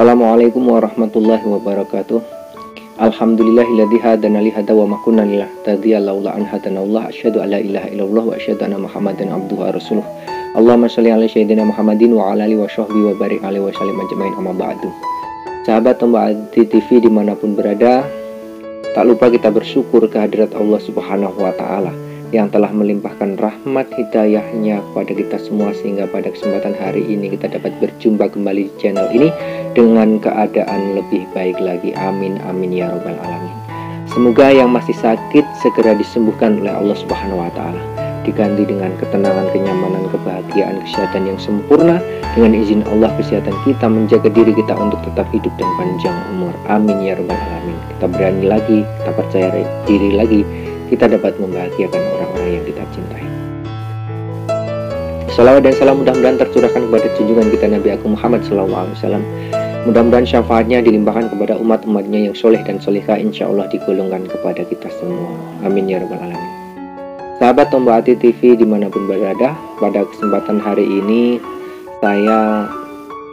Assalamualaikum warahmatullahi wabarakatuh. Alhamdulillahilladzi hadana li hada wa ma kunna linahtadiya laula an hadanallah. Asyhadu an la ilaha illallah wa asyhadu anna Muhammadan abduhu wa rasuluh. Allahumma shalli ala sayyidina Muhammadin wa ala alihi wa sahbihi wa barik alaihi wa sallim ajmain, amma ba'du. Sahabat Tombak Adi TV dimanapun berada, tak lupa kita bersyukur kehadirat Allah Subhanahu wa Ta'ala yang telah melimpahkan rahmat hidayahnya kepada kita semua, sehingga pada kesempatan hari ini kita dapat berjumpa kembali di channel ini dengan keadaan lebih baik lagi. Amin amin ya robbal alamin. Semoga yang masih sakit segera disembuhkan oleh Allah Subhanahu wa Ta'ala, diganti dengan ketenangan, kenyamanan, kebahagiaan, kesehatan yang sempurna. Dengan izin Allah, kesehatan kita menjaga diri kita untuk tetap hidup dan panjang umur. Amin ya robbal alamin. Kita berani lagi, kita percaya diri lagi, kita dapat membahagiakan orang-orang yang kita cintai. Salawat dan salam mudah-mudahan tercurahkan kepada junjungan kita Nabi Agung Muhammad SAW. Mudah-mudahan syafaatnya dilimpahkan kepada umat-umatnya yang soleh dan solehah, insya Allah digolongkan kepada kita semua. Amin ya rabbal alamin. Sahabat Tombak Adi TV dimanapun berada, pada kesempatan hari ini saya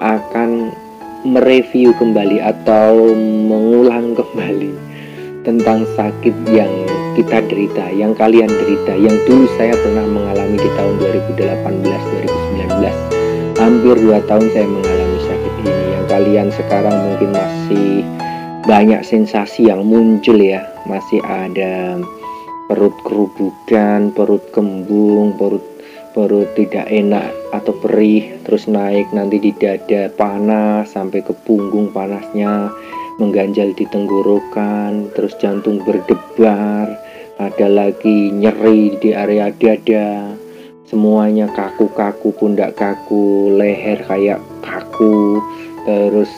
akan mereview kembali atau mengulang kembali tentang sakit yang kita derita, yang kalian derita, yang dulu saya pernah mengalami di tahun 2018-2019. Hampir 2 tahun saya mengalami sakit ini, yang kalian sekarang mungkin masih banyak sensasi yang muncul ya. Masih ada perut kerubutan, perut kembung, perut tidak enak atau perih, terus naik nanti di dada panas sampai ke punggung panasnya, mengganjal di tenggorokan, terus jantung berdebar, ada lagi nyeri di area dada, semuanya kaku-kaku, pundak kaku, leher kayak kaku, terus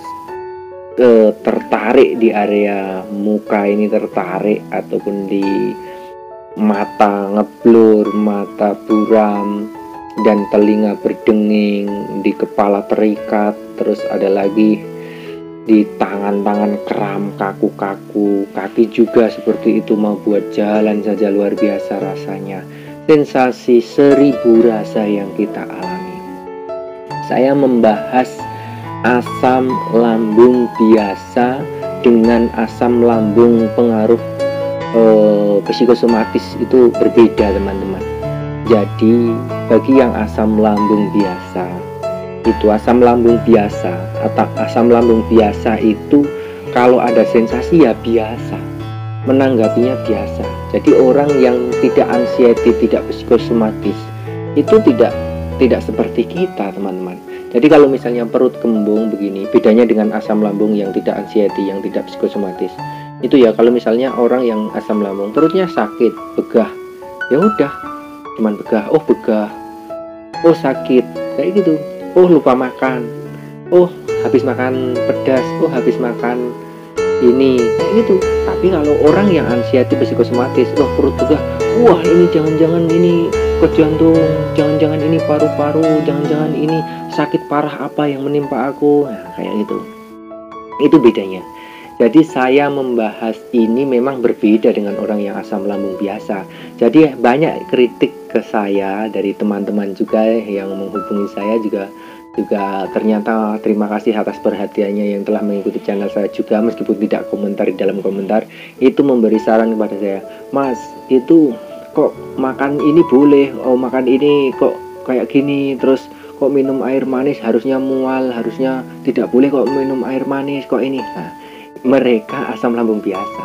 tertarik di area muka ini, tertarik ataupun di mata ngeblur, mata buram, dan telinga berdenging, di kepala terikat, terus ada lagi di tangan-tangan kram, kaku-kaku, kaki juga seperti itu, mau buat jalan saja luar biasa rasanya. Sensasi 1000 rasa yang kita alami. Saya membahas asam lambung biasa dengan asam lambung pengaruh psikosomatis, itu berbeda teman-teman. Jadi bagi yang asam lambung biasa, itu asam lambung biasa atau asam lambung biasa itu kalau ada sensasi ya biasa, menanggapinya biasa. Jadi orang yang tidak anxiety, tidak psikosomatis itu tidak seperti kita teman-teman. Jadi kalau misalnya perut kembung begini, bedanya dengan asam lambung yang tidak anxiety, yang tidak psikosomatis. Itu ya, kalau misalnya orang yang asam lambung perutnya sakit, begah, ya udah cuman begah, oh begah, oh sakit, kayak gitu. Oh lupa makan, oh habis makan pedas, oh habis makan ini, kayak gitu. Tapi kalau orang yang anxiety psikosomatis, oh perut begah, wah ini jangan-jangan ini ke jantung, jangan-jangan ini paru-paru, jangan-jangan ini sakit parah apa yang menimpa aku, nah, kayak gitu. Itu bedanya. Jadi saya membahas ini memang berbeda dengan orang yang asam lambung biasa. Jadi banyak kritik ke saya dari teman-teman juga yang menghubungi saya juga ternyata terima kasih atas perhatiannya yang telah mengikuti channel saya juga, meskipun tidak komentar di dalam komentar, itu memberi saran kepada saya, Mas itu kok makan ini boleh, oh makan ini kok kayak gini, terus kok minum air manis harusnya mual, harusnya tidak boleh kok minum air manis kok ini. Nah, mereka asam lambung biasa.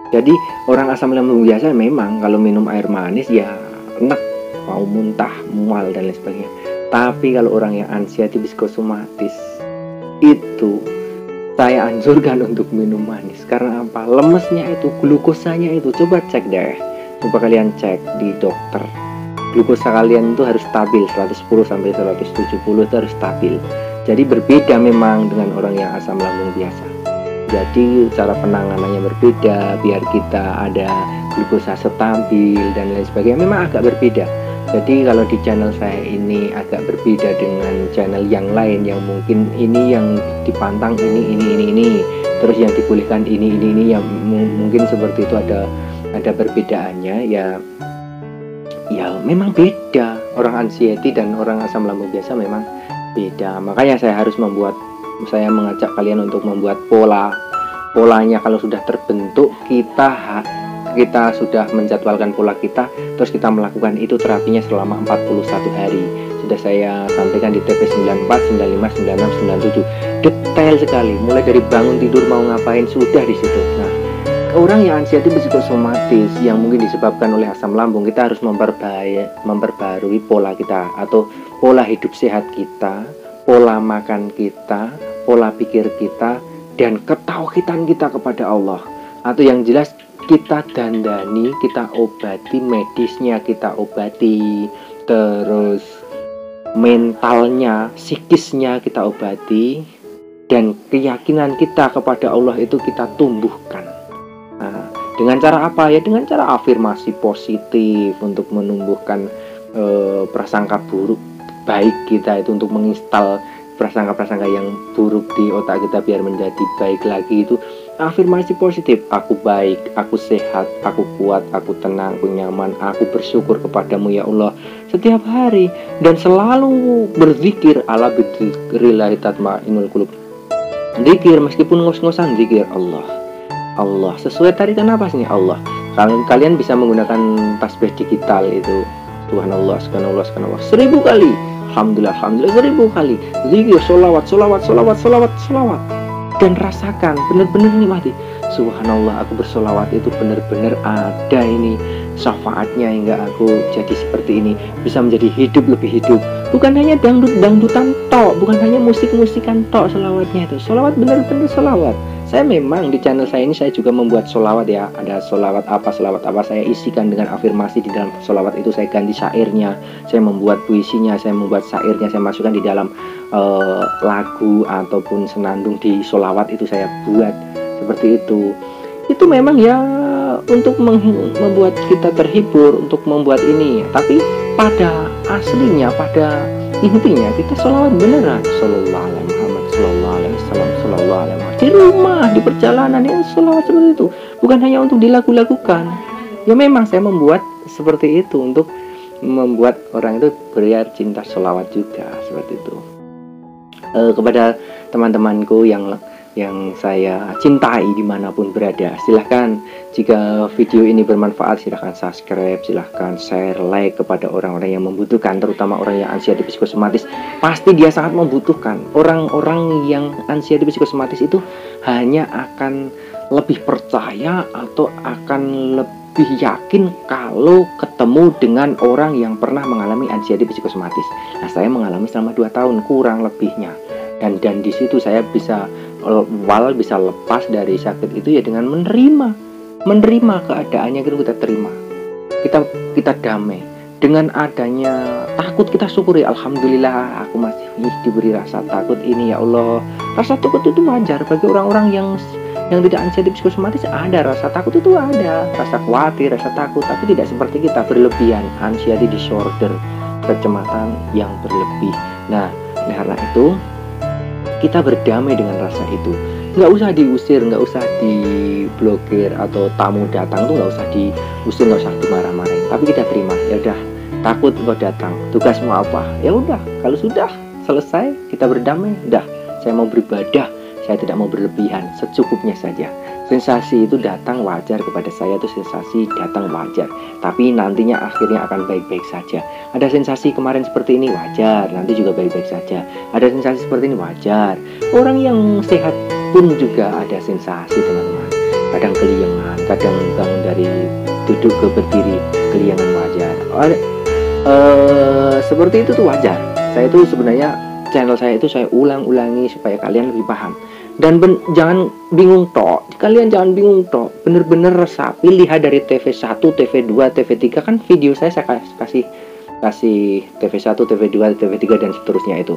Jadi orang asam lambung biasa memang kalau minum air manis ya enak, mau muntah, mual dan lain sebagainya. Tapi kalau orang yang anxiety psikosomatis itu saya anjurkan untuk minum manis. Karena apa? Lemesnya itu, glukosanya itu, coba cek deh, coba kalian cek di dokter, glukosa kalian itu harus stabil 110 sampai 170 itu harus stabil. Jadi berbeda memang dengan orang yang asam lambung biasa. Jadi cara penanganannya berbeda, biar kita ada glukosa stabil dan lain sebagainya, memang agak berbeda. Jadi kalau di channel saya ini agak berbeda dengan channel yang lain yang mungkin ini yang dipantang ini, terus yang dibolehkan ini yang mungkin seperti itu, ada perbedaannya ya memang beda. Orang anxiety dan orang asam lambung biasa memang beda. Makanya saya harus membuat saya mengajak kalian untuk membuat polanya. Kalau sudah terbentuk, kita sudah menjadwalkan pola kita, terus kita melakukan itu terapinya selama 41 hari. Sudah saya sampaikan di TP 94, 95, 96, 97. Detail sekali, mulai dari bangun tidur mau ngapain sudah di situ. Nah, orang yang anxiety psikosomatis yang mungkin disebabkan oleh asam lambung, kita harus memperbarui pola kita atau pola hidup sehat kita, pola makan kita, pola pikir kita, dan ketauhidan kita kepada Allah. Atau yang jelas kita dandani, kita obati, medisnya kita obati, terus mentalnya, psikisnya kita obati, dan keyakinan kita kepada Allah itu kita tumbuhkan. Nah, dengan cara apa ya? Dengan cara afirmasi positif untuk menumbuhkan prasangka buruk baik kita itu, untuk menginstal prasangka-prasangka yang buruk di otak kita biar menjadi baik lagi. Itu afirmasi positif, aku baik, aku sehat, aku kuat, aku tenang, aku nyaman, aku bersyukur kepadamu ya Allah setiap hari, dan selalu berzikir, ala bidzikrillah tatmainnul qulub. Zikir meskipun ngos-ngosan, zikir Allah sesuai tarikan nafasnya Allah. Kalau kalian bisa menggunakan tasbih digital itu, subhanallah 1000 kali, alhamdulillah 1000 kali, zikir, sholawat, dan rasakan, benar-benar nikmati. Subhanallah, aku bersolawat itu benar-benar ada ini syafaatnya hingga aku jadi seperti ini, bisa menjadi lebih hidup. Bukan hanya dangdutan tok, bukan hanya musik-musikan tok solawatnya itu. Solawat benar-benar solawat. Saya memang di channel saya ini saya juga membuat solawat ya. Ada solawat apa saya isikan dengan afirmasi di dalam solawat itu. Saya ganti syairnya, saya membuat puisinya, saya membuat syairnya, saya masukkan di dalam lagu ataupun senandung di solawat itu saya buat seperti itu. Itu memang ya untuk membuat kita terhibur, untuk membuat ini. Tapi pada aslinya, pada intinya kita sholawat beneran. Sallallahu alaihi Muhammad, sallallahu alaihi wasallam, sallallahu alaihi wasallam. Di rumah, di perjalanan ya sholawat seperti itu. Bukan hanya untuk dilagu-lagukan. Ya memang saya membuat seperti itu untuk membuat orang itu beriar cinta sholawat juga seperti itu. Kepada teman-temanku yang saya cintai dimanapun berada, silahkan jika video ini bermanfaat silahkan subscribe, silahkan share, like kepada orang-orang yang membutuhkan, terutama orang yang anxiety psikosomatis. Pasti dia sangat membutuhkan. Orang-orang yang anxiety psikosomatis itu hanya akan lebih percaya atau akan lebih yakin kalau ketemu dengan orang yang pernah mengalami anxiety psikosomatis. Nah, saya mengalami selama 2 tahun kurang lebihnya, dan di situ saya bisa lepas dari sakit itu ya dengan menerima keadaannya. Kita terima, kita damai dengan adanya takut. Kita syukuri, alhamdulillah aku masih diberi rasa takut ini ya Allah. Rasa takut itu wajar bagi orang-orang yang tidak anxiety psikosomatis. Ada rasa takut, itu ada rasa khawatir, rasa takut, tapi tidak seperti kita berlebihan. Anxiety disorder, kecemasan yang berlebih. Nah, karena itu kita berdamai dengan rasa itu. Nggak usah diusir, nggak usah diblokir, atau tamu datang tuh nggak usah diusir, nggak usah dimarah-marahin. Tapi kita terima, ya udah, takut kau datang, tugasmu apa? Ya udah, kalau sudah selesai kita berdamai, udah, saya mau beribadah, saya tidak mau berlebihan, secukupnya saja. Sensasi itu datang wajar kepada saya, itu sensasi datang wajar, tapi nantinya akhirnya akan baik-baik saja. Ada sensasi kemarin seperti ini wajar, nanti juga baik-baik saja. Ada sensasi seperti ini wajar. Orang yang sehat pun juga ada sensasi, teman-teman. Kadang keliengan, kadang bangun dari duduk ke berdiri keliengan, wajar. Seperti itu tuh wajar. Saya itu sebenarnya channel saya itu saya ulang-ulangi supaya kalian lebih paham. Dan jangan bingung tok, kalian jangan bingung tok, bener-bener resapi, lihat dari TV1, TV2, TV3, kan video saya kasih TV1, TV2, TV3 dan seterusnya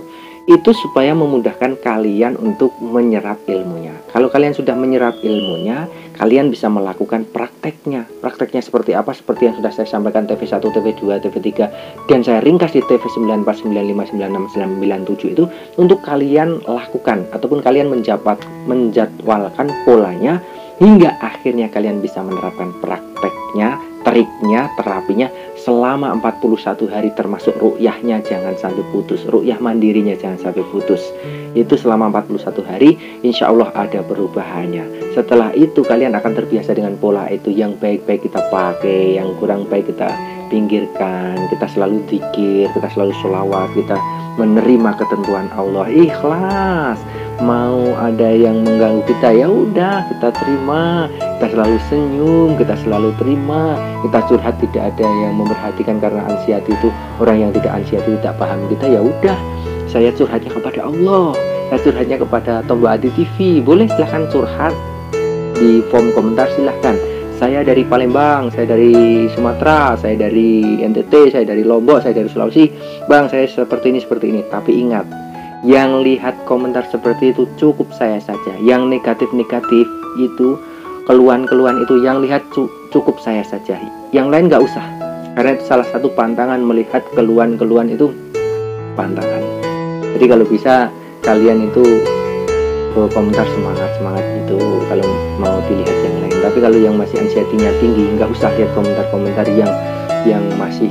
itu supaya memudahkan kalian untuk menyerap ilmunya. Kalau kalian sudah menyerap ilmunya, kalian bisa melakukan prakteknya seperti apa, seperti yang sudah saya sampaikan TV1, TV2, TV3, dan saya ringkas di TV94, 95, 96, 97 itu untuk kalian lakukan, ataupun kalian menjadwalkan polanya hingga akhirnya kalian bisa menerapkan prakteknya, triknya, terapinya selama 41 hari, termasuk ru'yahnya jangan sampai putus, ru'yah mandirinya jangan sampai putus. Itu selama 41 hari insya Allah ada perubahannya. Setelah itu kalian akan terbiasa dengan pola itu. Yang baik-baik kita pakai, yang kurang baik kita pinggirkan. Kita selalu zikir, kita selalu sholawat, kita menerima ketentuan Allah, ikhlas. Mau ada yang mengganggu kita, ya udah kita terima. Kita selalu senyum, kita selalu terima. Kita curhat, tidak ada yang memperhatikan, karena anxiety itu, orang yang tidak anxiety tidak paham kita, ya udah saya curhatnya kepada Allah, saya curhatnya kepada Tombak Adi TV. Boleh silahkan curhat di form komentar, silahkan. Saya dari Palembang, saya dari Sumatera, saya dari NTT, saya dari Lombok, saya dari Sulawesi. Bang, saya seperti ini. Tapi ingat, yang lihat komentar seperti itu cukup saya saja. Yang negatif-negatif itu, keluhan-keluhan itu, yang lihat cukup saya saja. Yang lain nggak usah. Karena itu salah satu pantangan melihat keluhan-keluhan itu, pantangan. Jadi kalau bisa kalian itu komentar semangat itu kalau mau dilihat yang lain. Tapi kalau yang masih anxiety-nya tinggi, nggak usah lihat komentar-komentar yang masih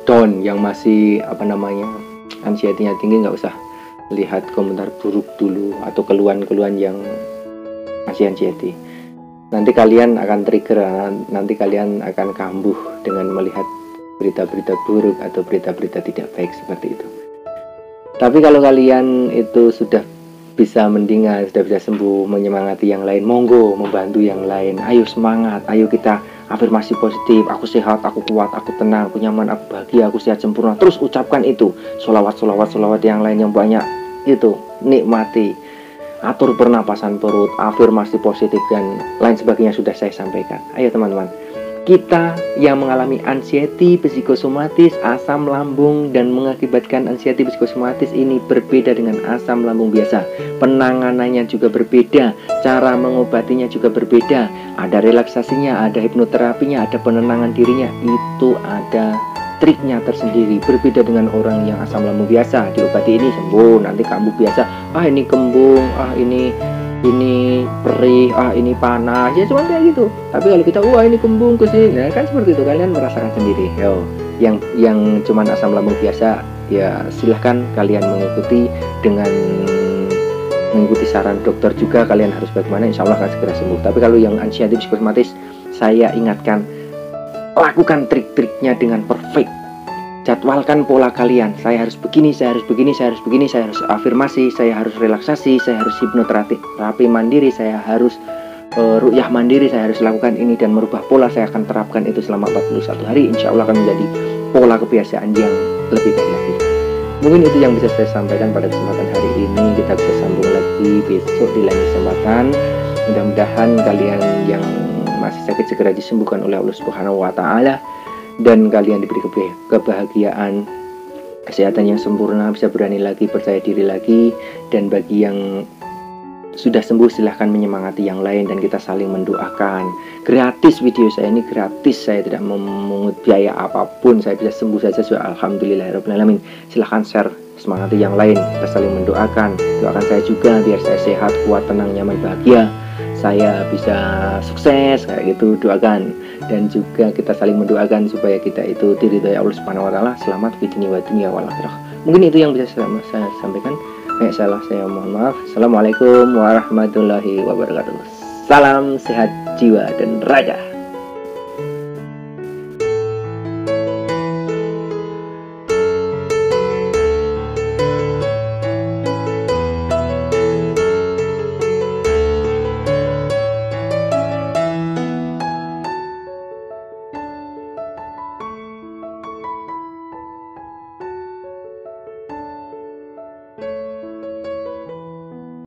down, yang masih anxiety-nya tinggi, nggak usah lihat komentar buruk dulu atau keluhan-keluhan yang masih anxiety. Nanti kalian akan trigger, nanti kalian akan kambuh dengan melihat berita-berita buruk atau berita-berita tidak baik seperti itu. Tapi kalau kalian itu sudah bisa mendingan, sudah bisa sembuh, menyemangati yang lain, monggo, membantu yang lain. Ayo semangat, ayo kita afirmasi positif. Aku sehat, aku kuat, aku tenang, aku nyaman, aku bahagia, aku sehat sempurna. Terus ucapkan itu, sholawat yang lain yang banyak itu, nikmati. Atur pernapasan perut, afirmasi positif dan lain sebagainya sudah saya sampaikan. Ayo teman-teman, kita yang mengalami anxiety psikosomatis, asam lambung, dan mengakibatkan anxiety psikosomatis ini berbeda dengan asam lambung biasa. Penanganannya juga berbeda, cara mengobatinya juga berbeda. Ada relaksasinya, ada hipnoterapinya, ada penenangan dirinya. Itu ada triknya tersendiri. Berbeda dengan orang yang asam lambung biasa, diobati ini sembuh, nanti kambuh biasa. Ini kembung, ini perih, ini panas, ya cuma kayak gitu. Tapi kalau kita ini kembung kesini, nah kan seperti itu, kalian merasakan sendiri. Yang cuman asam lambung biasa, ya silahkan kalian mengikuti saran dokter juga. Kalian harus bagaimana, insya Allah akan segera sembuh. Tapi kalau yang anxiety psikosomatis, saya ingatkan, lakukan trik-triknya dengan perfect. Jadwalkan pola kalian. Saya harus begini, saya harus begini, saya harus begini, saya harus afirmasi, saya harus relaksasi, saya harus hipnoterapi mandiri, saya harus ru'yah mandiri, saya harus lakukan ini dan merubah pola. Saya akan terapkan itu selama 41 hari. Insya Allah akan menjadi pola kebiasaan yang lebih baik lagi. Mungkin itu yang bisa saya sampaikan pada kesempatan hari ini. Kita bisa sambung lagi besok di lain kesempatan. Mudah-mudahan kalian yang masih sakit segera disembuhkan oleh Allah Subhanahu wa Ta'ala, dan kalian diberi kebahagiaan, kesehatan yang sempurna, bisa berani lagi, percaya diri lagi. Dan bagi yang sudah sembuh, silahkan menyemangati yang lain dan kita saling mendoakan. Gratis, video saya ini gratis, saya tidak memungut biaya apapun. Saya bisa sembuh saja, alhamdulillahirobbilalamin. Silahkan share, semangati yang lain, kita saling mendoakan. Doakan saya juga biar saya sehat, kuat, tenang, nyaman, bahagia, saya bisa sukses kayak gitu, doakan. Dan juga kita saling mendoakan supaya kita itu diridhoi Allah Subhanahu wa Ta'ala, selamat di dunia wa dunia wal akhirah. Mungkin itu yang bisa saya sampaikan. Salah saya mohon maaf. Assalamualaikum warahmatullahi wabarakatuh. Salam sehat jiwa dan raga.